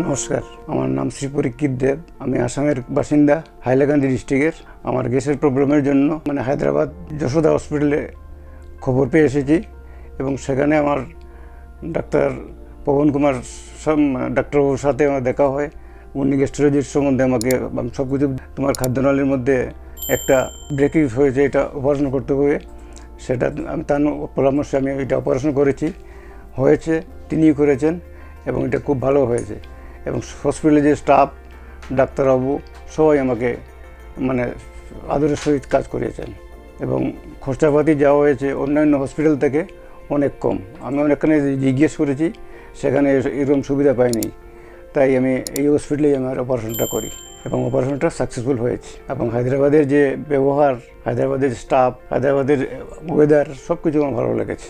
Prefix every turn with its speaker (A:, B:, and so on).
A: নমস্কার, আমার নাম শ্রী পরীক্ষিত দেব। আমি আসামের বাসিন্দা, হাইলাকান্দি ডিস্ট্রিক্টের। আমার গ্যাসের প্রবলেমের জন্য হায়দ্রাবাদ যশোদা হসপিটালে খবর পেয়ে এসেছি এবং সেখানে আমার ডাক্তার পবন কুমার ডাক্তারবাবুর সাথে আমার দেখা হয়। উনি গ্যাস্ট্রোলজির সম্বন্ধে আমাকে সব কিছু, তোমার খাদ্যনালীর মধ্যে একটা ব্রেকিং হয়েছে, এটা অপারেশন করতে হবে, সেটা আমি তার পরামর্শে আমি এটা অপারেশন করেছি। হয়েছে, তিনিই করেছেন এবং এটা খুব ভালো হয়েছে। এবং হসপিটালে যে স্টাফ, ডাক্তারবাবু সবাই আমাকে আদরের সহিত কাজ করিয়েছেন এবং খরচাপাতি যাওয়া হয়েছে অন্যান্য হসপিটাল থেকে অনেক কম। আমি অনেকখানে জিজ্ঞেস করেছি, সেখানে এরকম সুবিধা পাইনি, তাই আমি এই হসপিটালেই আমার অপারেশনটা করি এবং অপারেশনটা সাকসেসফুল হয়েছে। এবং হায়দ্রাবাদের যে ব্যবহার, হায়দ্রাবাদের স্টাফ, হায়দ্রাবাদের ওয়েদার সব কিছু আমার ভালো লেগেছে।